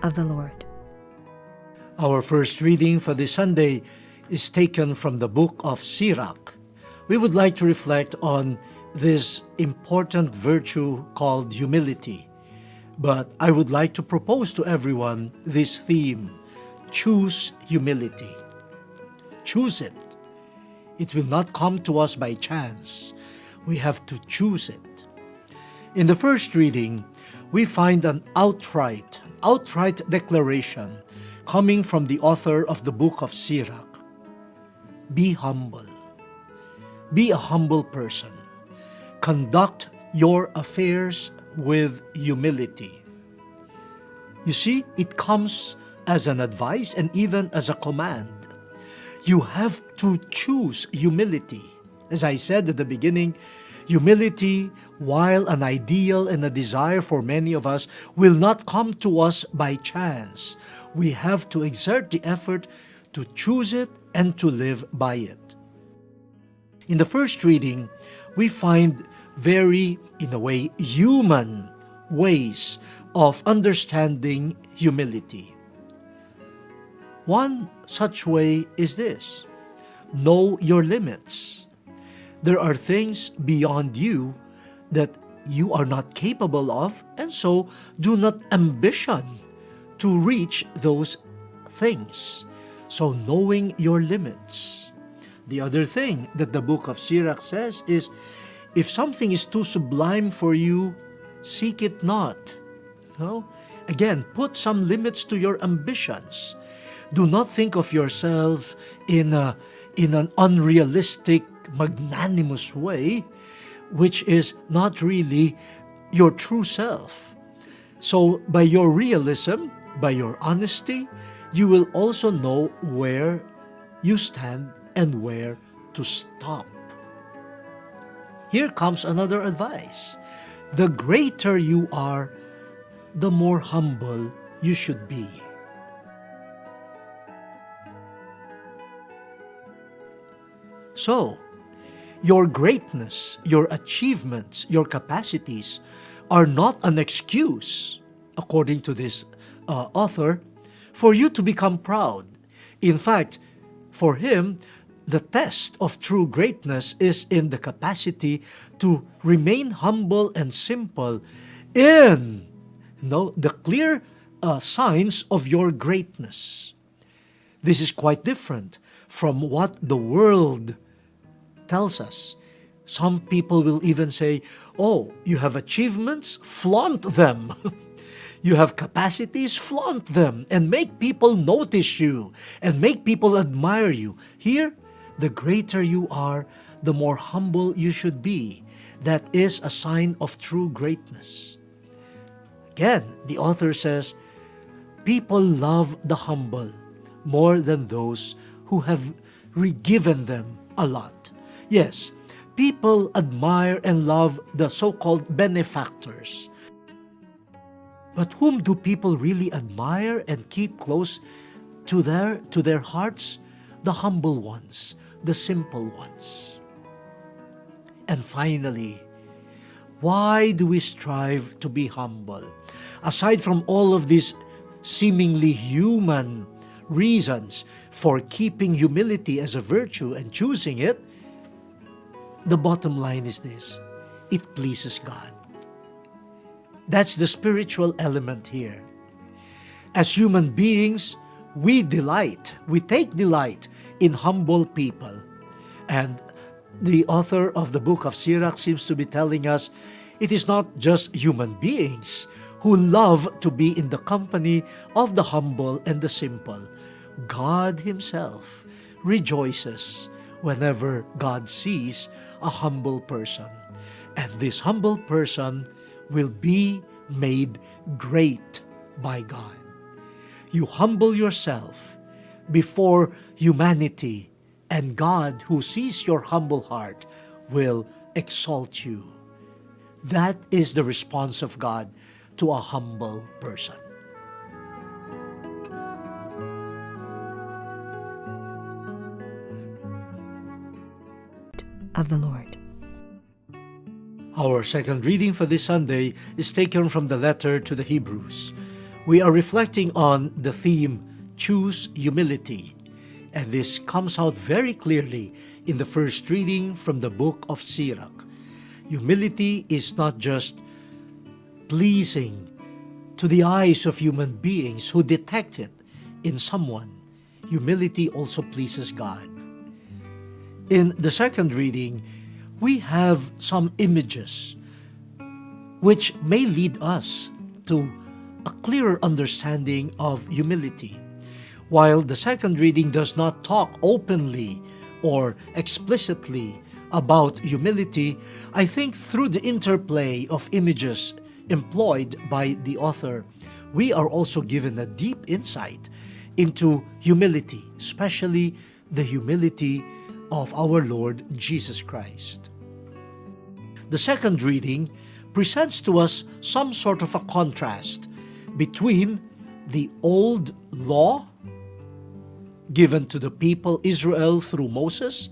of the Lord. Our first reading for this Sunday is taken from the book of Sirach. We would like to reflect on this important virtue called humility. But I would like to propose to everyone this theme: choose humility. Choose it. It will not come to us by chance. We have to choose it. In the first reading, we find an outright declaration coming from the author of the book of Sirach. Be humble. Be a humble person. Conduct your affairs with humility. You see, it comes as an advice and even as a command. You have to choose humility. As I said at the beginning, humility, while an ideal and a desire for many of us, will not come to us by chance. We have to exert the effort to choose it and to live by it. In the first reading, we find very, in a way, human ways of understanding humility. One such way is this: know your limits. There are things beyond you that you are not capable of, and so do not ambition to reach those things. So knowing your limits. The other thing that the book of Sirach says is, if something is too sublime for you, seek it not. No? Again, put some limits to your ambitions. Do not think of yourself in an unrealistic, magnanimous way, which is not really your true self. So by your realism, by your honesty, you will also know where you stand and where to stop. Here comes another advice. The greater you are, the more humble you should be. So, your greatness, your achievements, your capacities are not an excuse, according to this author, for you to become proud. In fact, for him, the test of true greatness is in the capacity to remain humble and simple in the clear signs of your greatness. This is quite different from what the world tells us. Some people will even say, oh, you have achievements? Flaunt them. You have capacities? Flaunt them and make people notice you and make people admire you. Here, the greater you are, the more humble you should be. That is a sign of true greatness. Again, the author says, people love the humble more than those who have given them a lot. Yes, people admire and love the so-called benefactors. But whom do people really admire and keep close to their hearts? The humble ones, the simple ones. And finally, why do we strive to be humble? Aside from all of these seemingly human reasons for keeping humility as a virtue and choosing it, the bottom line is this: it pleases God. That's the spiritual element here. As human beings, we take delight in humble people. And the author of the book of Sirach seems to be telling us it is not just human beings who love to be in the company of the humble and the simple. God Himself rejoices whenever God sees a humble person. And this humble person will be made great by God. You humble yourself before humanity, and God, who sees your humble heart, will exalt you. That is the response of God to a humble person. Of the Lord. Our second reading for this Sunday is taken from the letter to the Hebrews. We are reflecting on the theme, Choose Humility. And this comes out very clearly in the first reading from the book of Sirach. Humility is not just pleasing to the eyes of human beings who detect it in someone. Humility also pleases God. In the second reading, we have some images which may lead us to a clearer understanding of humility. While the second reading does not talk openly or explicitly about humility, I think through the interplay of images employed by the author, we are also given a deep insight into humility, especially the humility of our Lord Jesus Christ. The second reading presents to us some sort of a contrast between the old law given to the people Israel through Moses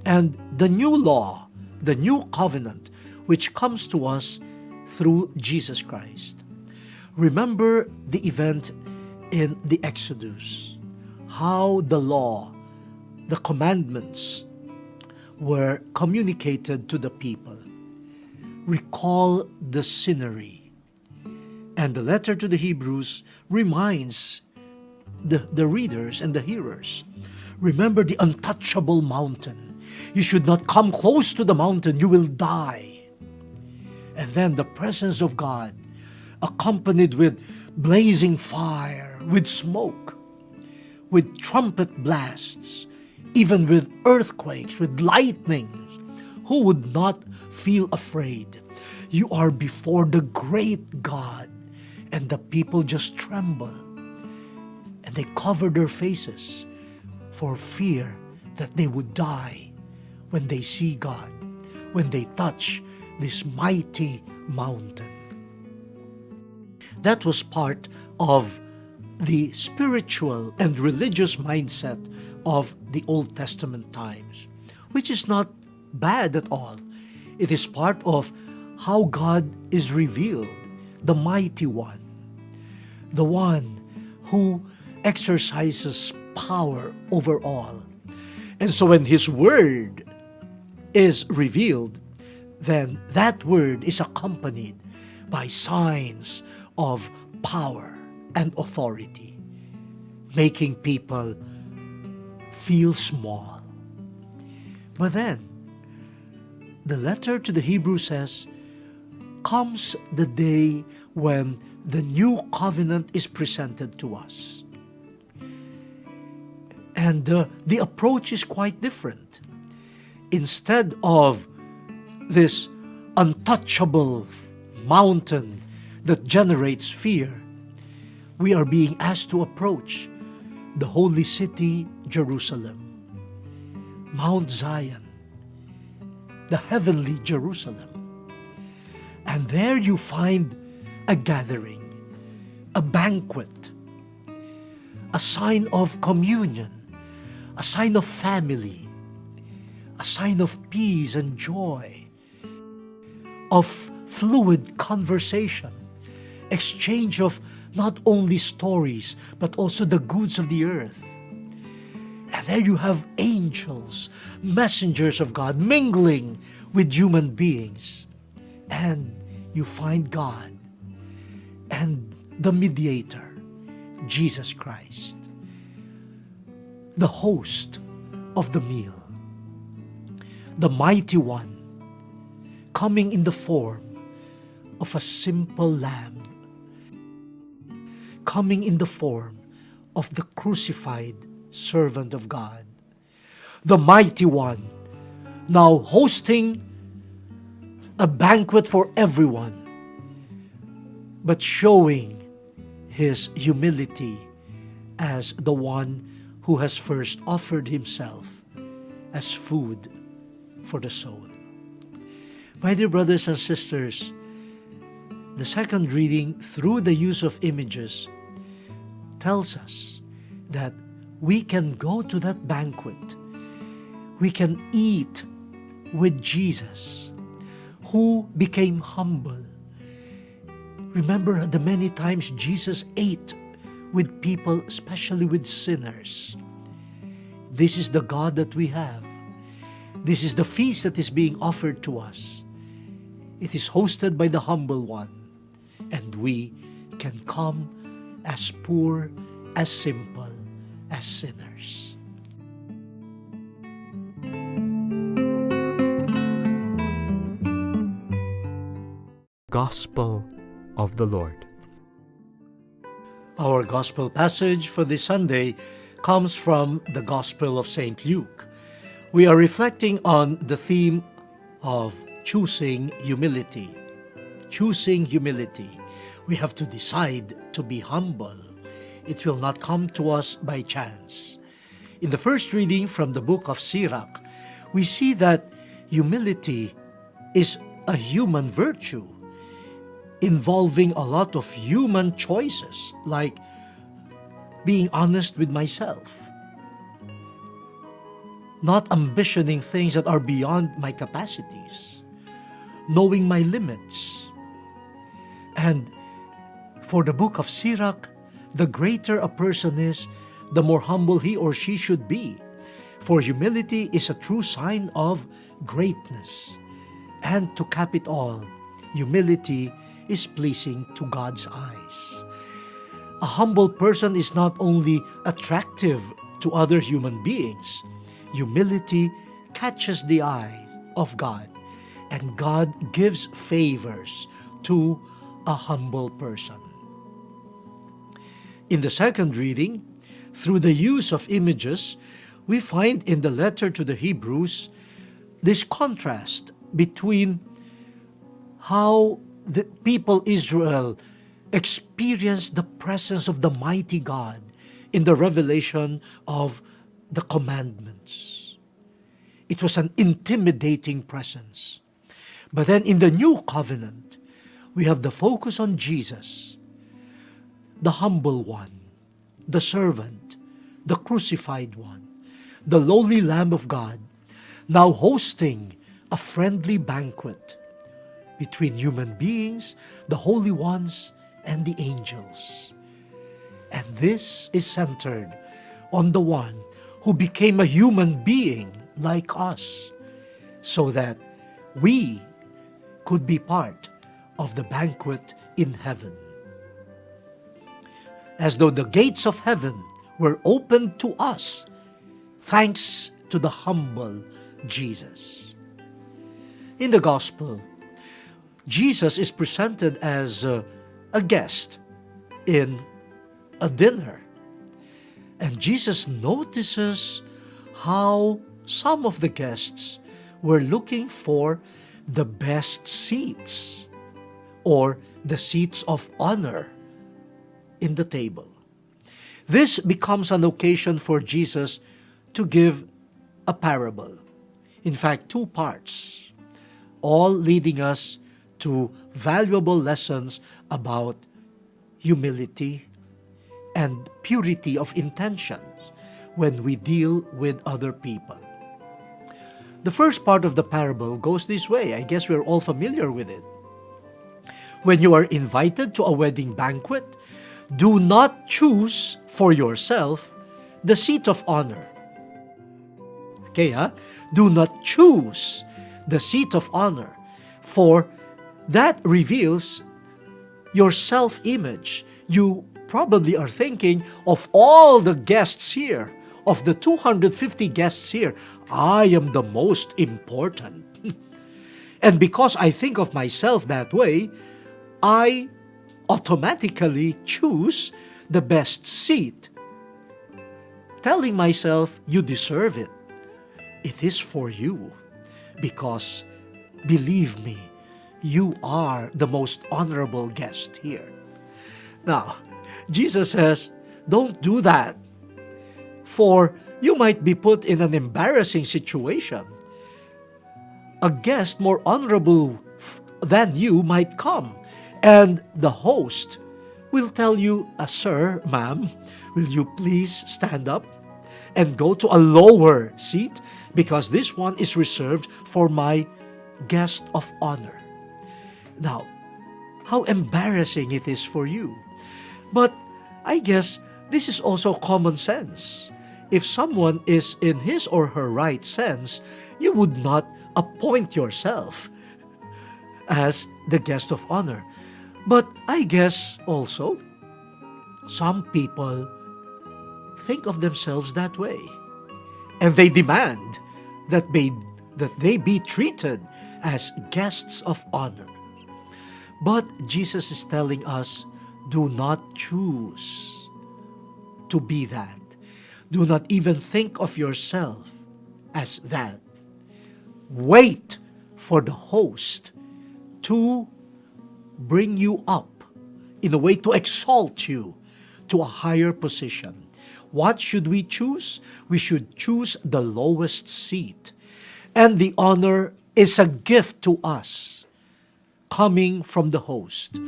and the new law, the new covenant, which comes to us through Jesus Christ. Remember the event in the Exodus, how the law, the commandments were communicated to the people. Recall the scenery. And the letter to the Hebrews reminds the readers and the hearers, remember the untouchable mountain. You should not come close to the mountain, you will die. And then the presence of God, accompanied with blazing fire, with smoke, with trumpet blasts, even with earthquakes, with lightning. Who would not feel afraid? You are before the great God, and the people just tremble. And they cover their faces for fear that they would die when they see God, when they touch this mighty mountain. That was part of the spiritual and religious mindset of the Old Testament times, which is not bad at all. It is part of how God is revealed, the mighty one, the one who exercises power over all. And so when His Word is revealed, then that Word is accompanied by signs of power and authority, making people feel small. But then, the letter to the Hebrews says, comes the day when the new covenant is presented to us. And the approach is quite different. Instead of this untouchable mountain that generates fear, we are being asked to approach the holy city, Jerusalem, Mount Zion, the heavenly Jerusalem. And there you find a gathering, a banquet, a sign of communion, a sign of family, a sign of peace and joy, of fluid conversation, exchange of not only stories, but also the goods of the earth. And there you have angels, messengers of God, mingling with human beings. And you find God and the mediator, Jesus Christ, the host of the meal, the mighty one, coming in the form of a simple lamb, coming in the form of the crucified servant of God, the mighty one, now hosting a banquet for everyone, but showing His humility as the one who has first offered Himself as food for the soul. My dear brothers and sisters, the second reading, through the use of images, tells us that we can go to that banquet. We can eat with Jesus, who became humble, Remember the many times Jesus ate with people, especially with sinners. This is the God that we have. This is the feast that is being offered to us. It is hosted by the humble one, and we can come as poor, as simple, as sinners. Gospel of the Lord. Our gospel passage for this Sunday comes from the Gospel of St. Luke. We are reflecting on the theme of choosing humility. Choosing humility. We have to decide to be humble. It will not come to us by chance. In the first reading from the book of Sirach, we see that humility is a human virtue involving a lot of human choices, like being honest with myself, not ambitioning things that are beyond my capacities, knowing my limits. And for the book of Sirach, the greater a person is, the more humble he or she should be. For humility is a true sign of greatness. And to cap it all, humility is pleasing to God's eyes. A humble person is not only attractive to other human beings, humility catches the eye of God, and God gives favors to a humble person. In the second reading, through the use of images, we find in the letter to the Hebrews this contrast between how the people Israel experienced the presence of the mighty God in the revelation of the commandments. It was an intimidating presence. But then in the new covenant, we have the focus on Jesus, the humble one, the servant, the crucified one, the lowly Lamb of God, now hosting a friendly banquet between human beings, the holy ones, and the angels. And this is centered on the one who became a human being like us, so that we could be part of the banquet in heaven. As though the gates of heaven were opened to us, thanks to the humble Jesus. In the Gospel, Jesus is presented as a guest in a dinner. And Jesus notices how some of the guests were looking for the best seats, or the seats of honor in the table. This becomes an occasion for Jesus to give a parable. In fact, two parts, all leading us to valuable lessons about humility and purity of intentions when we deal with other people. The first part of the parable goes this way. I guess we're all familiar with it. When you are invited to a wedding banquet, do not choose for yourself the seat of honor. Okay, do not choose the seat of honor, for that reveals your self-image. You probably are thinking of all the guests here, of the 250 guests here, I am the most important. And because I think of myself that way, I automatically choose the best seat, telling myself, you deserve it. It is for you, because believe me, you are the most honorable guest here. Now, Jesus says, don't do that, for you might be put in an embarrassing situation. A guest more honorable than you might come, and the host will tell you, sir, ma'am, will you please stand up and go to a lower seat, because this one is reserved for my guest of honor. Now, how embarrassing it is for you. But I guess this is also common sense. If someone is in his or her right sense, you would not appoint yourself as the guest of honor. But I guess also, some people think of themselves that way. And they demand that they be treated as guests of honor. But Jesus is telling us, do not choose to be that. Do not even think of yourself as that. Wait for the host to bring you up in a way to exalt you to a higher position. What should we choose? We should choose the lowest seat. And the honor is a gift to us coming from the host.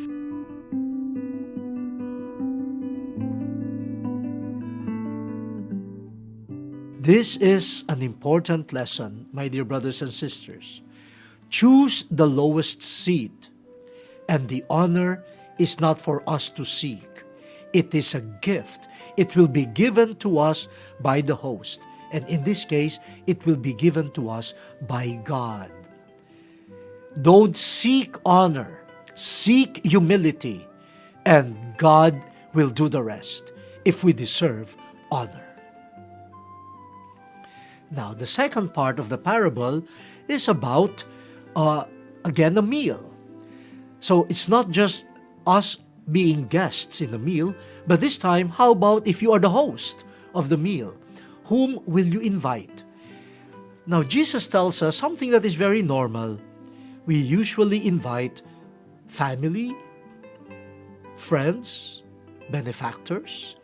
This is an important lesson, my dear brothers and sisters. Choose the lowest seat, and the honor is not for us to seek. It is a gift. It will be given to us by the host. And in this case, it will be given to us by God. Don't seek honor. Seek humility. And God will do the rest if we deserve honor. Now, the second part of the parable is about, again, a meal. So it's not just us being guests in the meal, but this time, how about if you are the host of the meal? Whom will you invite? Now, Jesus tells us something that is very normal. We usually invite family, friends, benefactors.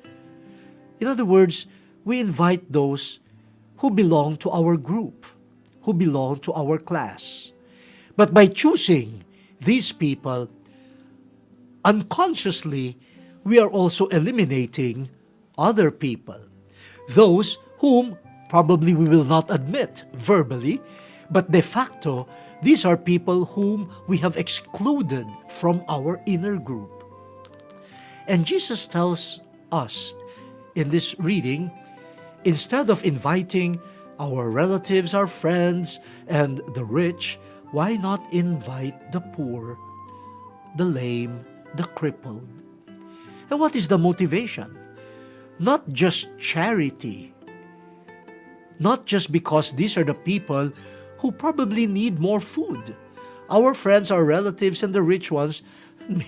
In other words, we invite those who belong to our group, who belong to our class. But by choosing these people, unconsciously, we are also eliminating other people. Those whom probably we will not admit verbally, but de facto, these are people whom we have excluded from our inner group. And Jesus tells us in this reading, instead of inviting our relatives, our friends, and the rich, why not invite the poor, the lame, the crippled? And what is the motivation? Not just charity. Not just because these are the people who probably need more food. Our friends, our relatives, and the rich ones,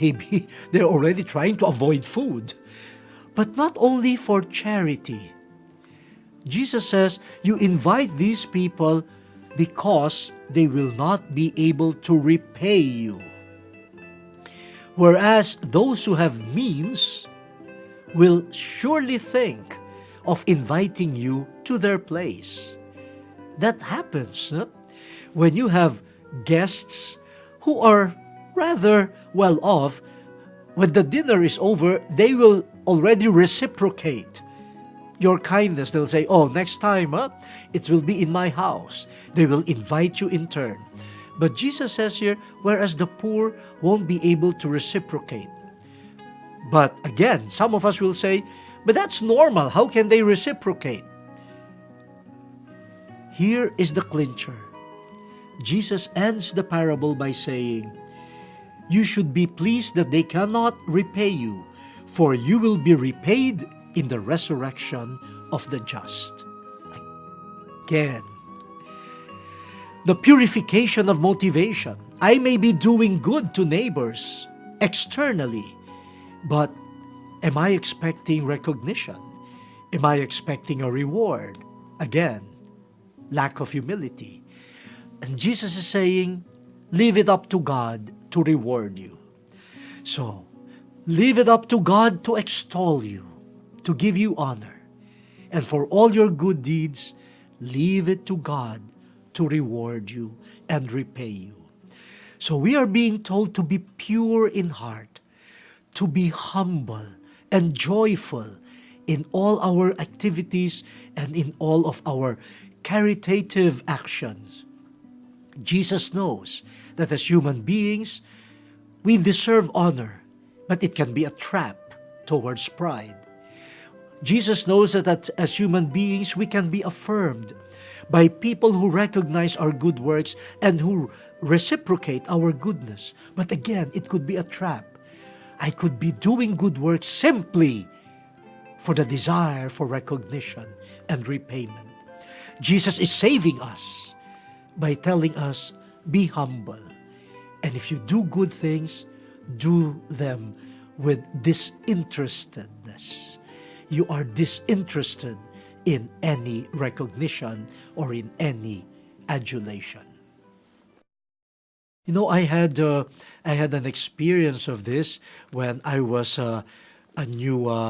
maybe they're already trying to avoid food. But not only for charity. Jesus says, you invite these people because they will not be able to repay you. Whereas those who have means will surely think of inviting you to their place. That happens when you have guests who are rather well off. When the dinner is over, they will already reciprocate your kindness. They'll say, oh, next time, it will be in my house. They will invite you in turn. But Jesus says here, whereas the poor won't be able to reciprocate. But again, some of us will say, but that's normal. How can they reciprocate? Here is the clincher. Jesus ends the parable by saying, you should be pleased that they cannot repay you, for you will be repaid in the resurrection of the just. Again, the purification of motivation. I may be doing good to neighbors externally, but am I expecting recognition? Am I expecting a reward? Again, lack of humility. And Jesus is saying, leave it up to God to reward you. So, leave it up to God to extol you, to give you honor. And for all your good deeds, leave it to God to reward you and repay you. So we are being told to be pure in heart, to be humble and joyful in all our activities and in all of our caritative actions. Jesus knows that as human beings, We deserve honor, but it can be a trap towards pride. Jesus knows that as human beings, we can be affirmed by people who recognize our good works and who reciprocate our goodness. But again, it could be a trap. I could be doing good works simply for the desire for recognition and repayment. Jesus is saving us by telling us, be humble. And if you do good things, do them with disinterestedness. You are disinterested in any recognition or in any adulation. You know, I had an experience of this when I was a new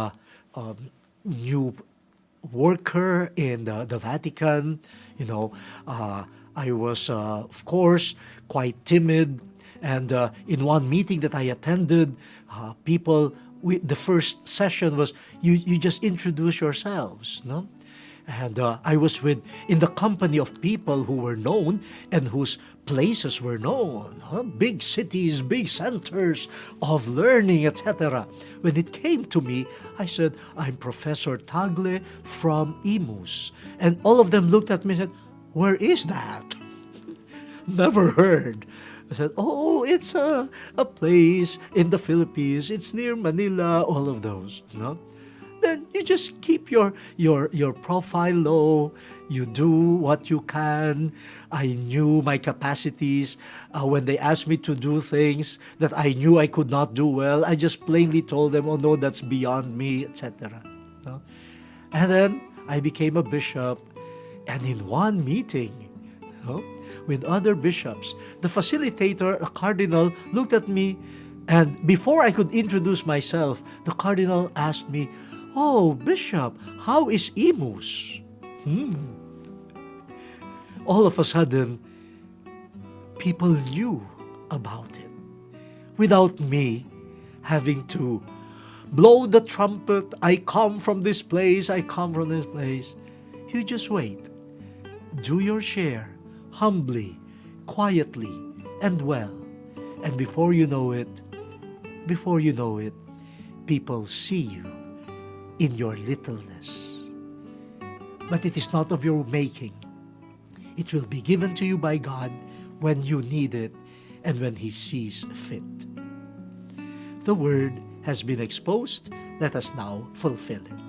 worker in the Vatican. You know, I was of course quite timid, and in one meeting that I attended, the first session was you just introduce yourselves, no? And I was in the company of people who were known and whose places were known, big cities, big centers of learning, etc. When it came to me, I said, I'm Professor Tagle from Imus. And all of them looked at me and said, where is that? Never heard. I said, oh, it's a place in the Philippines. It's near Manila, all of those, no? Then you just keep your profile low. You do what you can. I knew my capacities. When they asked me to do things that I knew I could not do well, I just plainly told them, oh no, that's beyond me, etc. No? And then I became a bishop. And in one meeting, no, with other bishops, the facilitator, a cardinal, looked at me, and before I could introduce myself, the cardinal asked me, oh, Bishop, how is Imus? All of a sudden, people knew about it without me having to blow the trumpet. I come from this place, I come from this place. You just wait. Do your share, humbly, quietly, and well. And before you know it, people see you in your littleness. But it is not of your making. It will be given to you by God when you need it and when He sees fit. The word has been exposed. Let us now fulfill it.